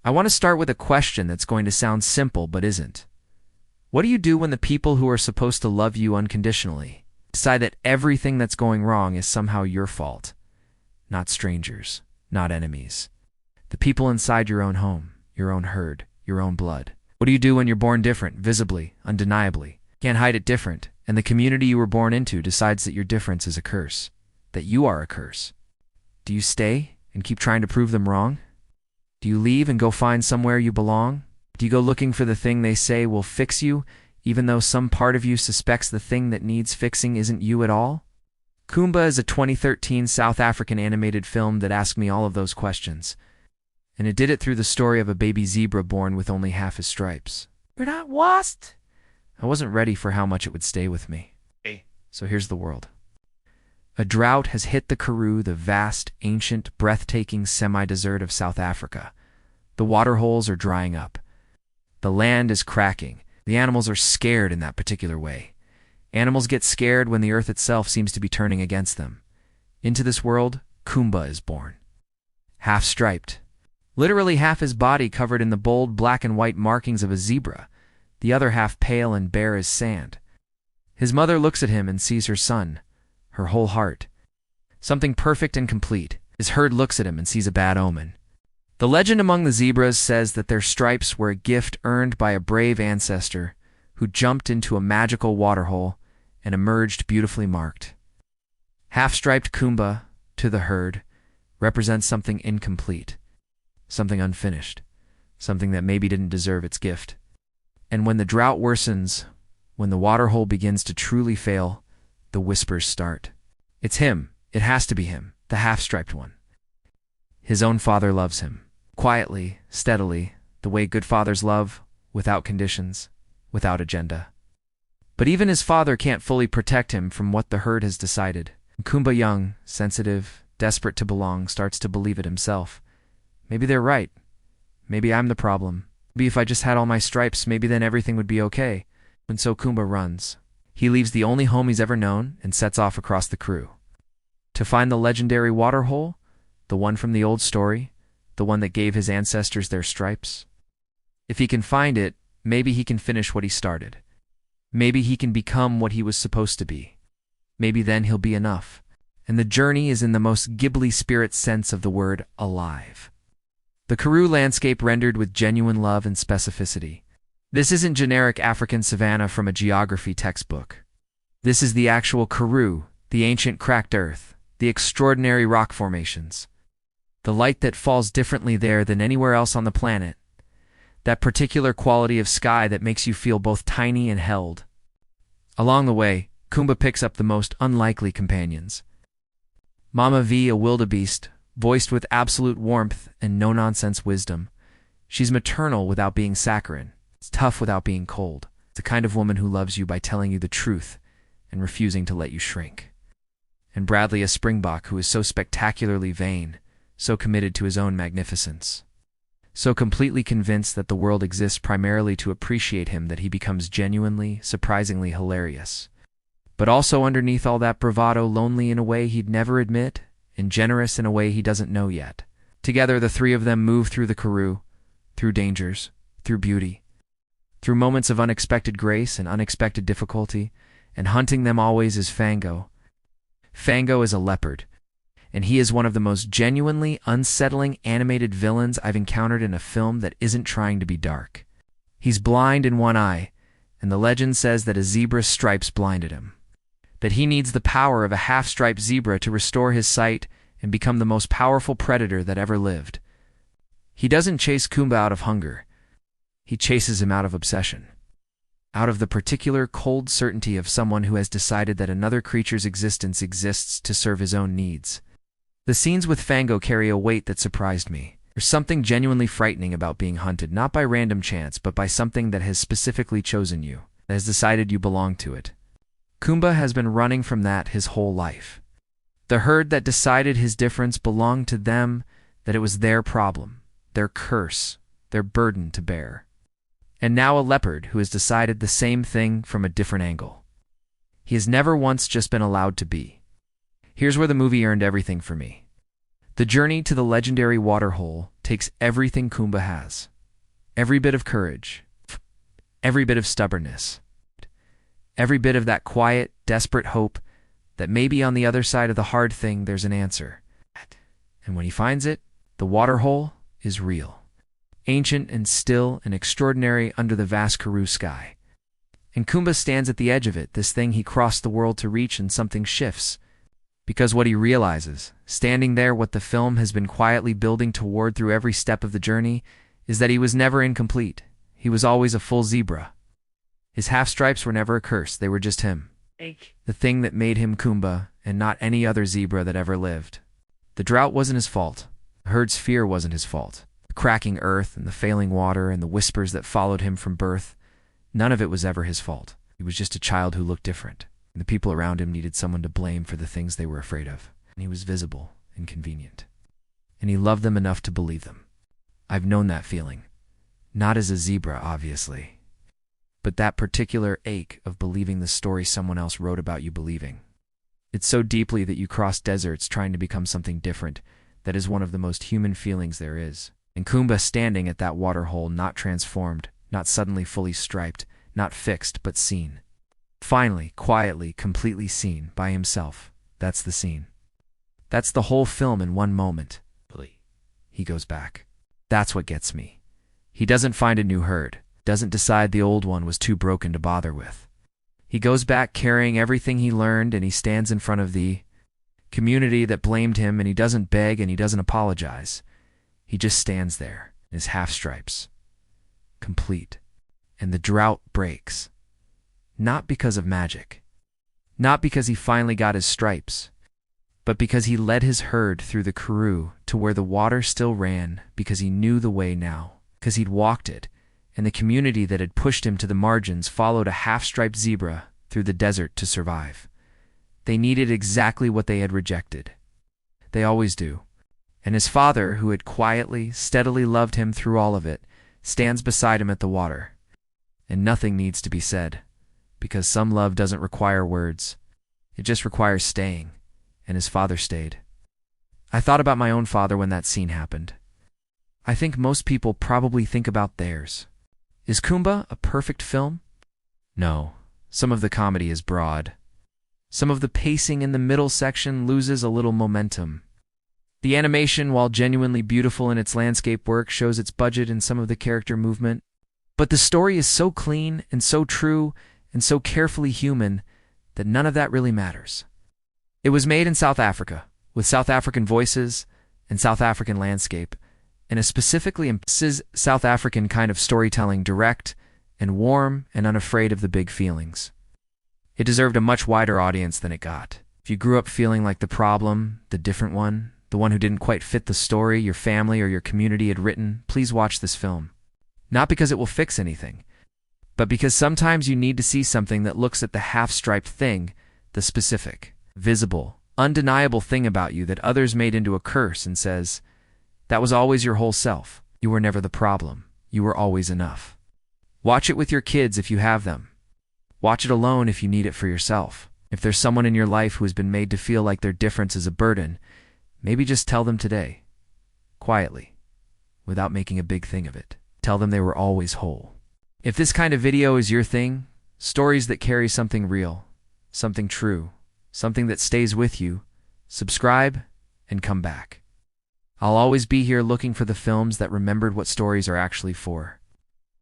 I want to start with a question that's going to sound simple but isn't. What do you do when the people who are supposed to love you unconditionally decide that everything that's going wrong is somehow your fault? Not strangers, not enemies. The people inside your own home, your own herd, your own blood. What do you do when you're born different, visibly, undeniably? Can't hide it different, and the community you were born into decides that your difference is a curse, that you are a curse. Do you stay and keep trying to prove them wrong? Do you leave and go find somewhere you belong? Do you go looking for the thing they say will fix you, even though some part of you suspects the thing that needs fixing isn't you at all? Khumba is a 2013 South African animated film that asked me all of those questions. And it did it through the story of a baby zebra born with only half his stripes. You're not lost? I wasn't ready for how much it would stay with me. So here's the world. A drought has hit the Karoo, the vast, ancient, breathtaking semi-desert of South Africa. The waterholes are drying up. The land is cracking. The animals are scared in that particular way. Animals get scared when the earth itself seems to be turning against them. Into this world, Khumba is born. Half-striped. Literally half his body covered in the bold black and white markings of a zebra, the other half pale and bare as sand. His mother looks at him and sees her son, her whole heart. Something perfect and complete. His herd looks at him and sees a bad omen. The legend among the zebras says that their stripes were a gift earned by a brave ancestor who jumped into a magical waterhole and emerged beautifully marked. Half-striped Khumba, to the herd, represents something incomplete, something unfinished, something that maybe didn't deserve its gift. And when the drought worsens, when the waterhole begins to truly fail, the whispers start. It's him. It has to be him, the half-striped one. His own father loves him. Quietly, steadily, the way good fathers love, without conditions, without agenda. But even his father can't fully protect him from what the herd has decided. Khumba, young, sensitive, desperate to belong, starts to believe it himself. Maybe they're right. Maybe I'm the problem. Maybe if I just had all my stripes, maybe then everything would be okay. And so Khumba runs. He leaves the only home he's ever known and sets off across the Karoo. To find the legendary waterhole, the one from the old story, the one that gave his ancestors their stripes. If he can find it, maybe he can finish what he started. Maybe he can become what he was supposed to be. Maybe then he'll be enough. And the journey is in the most Ghibli spirit sense of the word alive. The Karoo landscape rendered with genuine love and specificity. This isn't generic African savanna from a geography textbook. This is the actual Karoo, the ancient cracked earth, the extraordinary rock formations. The light that falls differently there than anywhere else on the planet. That particular quality of sky that makes you feel both tiny and held. Along the way, Khumba picks up the most unlikely companions. Mama V, a wildebeest, voiced with absolute warmth and no-nonsense wisdom. She's maternal without being saccharine. It's tough without being cold. It's the kind of woman who loves you by telling you the truth and refusing to let you shrink. And Bradley, a springbok, who is so spectacularly vain, so committed to his own magnificence, so completely convinced that the world exists primarily to appreciate him that he becomes genuinely, surprisingly hilarious. But also underneath all that bravado, lonely in a way he'd never admit, and generous in a way he doesn't know yet. Together, the three of them move through the Karoo, through dangers, through beauty, through moments of unexpected grace and unexpected difficulty, and hunting them always is Phango. Phango is a leopard, and he is one of the most genuinely unsettling animated villains I've encountered in a film that isn't trying to be dark. He's blind in one eye, and the legend says that a zebra's stripes blinded him. That he needs the power of a half-striped zebra to restore his sight and become the most powerful predator that ever lived. He doesn't chase Khumba out of hunger. He chases him out of obsession. Out of the particular cold certainty of someone who has decided that another creature's existence exists to serve his own needs. The scenes with Phango carry a weight that surprised me. There's something genuinely frightening about being hunted, not by random chance, but by something that has specifically chosen you, that has decided you belong to it. Khumba has been running from that his whole life. The herd that decided his difference belonged to them, that it was their problem, their curse, their burden to bear. And now a leopard who has decided the same thing from a different angle. He has never once just been allowed to be. Here's where the movie earned everything for me. The journey to the legendary Waterhole takes everything Khumba has. Every bit of courage, every bit of stubbornness, every bit of that quiet, desperate hope that maybe on the other side of the hard thing there's an answer. And when he finds it, the Waterhole is real. Ancient and still and extraordinary under the vast Karoo sky. And Khumba stands at the edge of it, this thing he crossed the world to reach, and something shifts. Because what he realizes, standing there, what the film has been quietly building toward through every step of the journey, is that he was never incomplete. He was always a full zebra. His half-stripes were never a curse, they were just him. The thing that made him Khumba, and not any other zebra that ever lived. The drought wasn't his fault. The herd's fear wasn't his fault. The cracking earth and the failing water and the whispers that followed him from birth, none of it was ever his fault. He was just a child who looked different, and the people around him needed someone to blame for the things they were afraid of. And he was visible and convenient. And he loved them enough to believe them. I've known that feeling. Not as a zebra, obviously, but that particular ache of believing the story someone else wrote about you believing. It's so deeply that you cross deserts trying to become something different. That is one of the most human feelings there is. And Khumba standing at that waterhole, not transformed, not suddenly fully striped, not fixed, but seen. Finally, quietly, completely seen by himself. That's the scene. That's the whole film in one moment. He goes back. That's what gets me. He doesn't find a new herd, doesn't decide the old one was too broken to bother with. He goes back carrying everything he learned, and he stands in front of the community that blamed him, and he doesn't beg and he doesn't apologize. He just stands there, in his half-stripes, complete. And the drought breaks. Not because of magic. Not because he finally got his stripes, but because he led his herd through the Karoo to where the water still ran, because he knew the way now, because he'd walked it, and the community that had pushed him to the margins followed a half-striped zebra through the desert to survive. They needed exactly what they had rejected. They always do. And his father, who had quietly, steadily loved him through all of it, stands beside him at the water. And nothing needs to be said, because some love doesn't require words. It just requires staying. And his father stayed. I thought about my own father when that scene happened. I think most people probably think about theirs. Is Khumba a perfect film? No. Some of the comedy is broad. Some of the pacing in the middle section loses a little momentum. The animation, while genuinely beautiful in its landscape work, shows its budget in some of the character movement. But the story is so clean and so true and so carefully human that none of that really matters. It was made in South Africa, with South African voices and South African landscape, and a specifically South African kind of storytelling, direct and warm and unafraid of the big feelings. It deserved a much wider audience than it got. If you grew up feeling like the problem, the different one, the one who didn't quite fit the story your family or your community had written, please watch this film. Not because it will fix anything, but because sometimes you need to see something that looks at the half-striped thing, the specific, visible, undeniable thing about you that others made into a curse, and says, that was always your whole self. You were never the problem. You were always enough. Watch it with your kids if you have them. Watch it alone if you need it for yourself. If there's someone in your life who has been made to feel like their difference is a burden, maybe just tell them today, quietly, without making a big thing of it. Tell them they were always whole. If this kind of video is your thing, stories that carry something real, something true, something that stays with you, subscribe and come back. I'll always be here looking for the films that remembered what stories are actually for.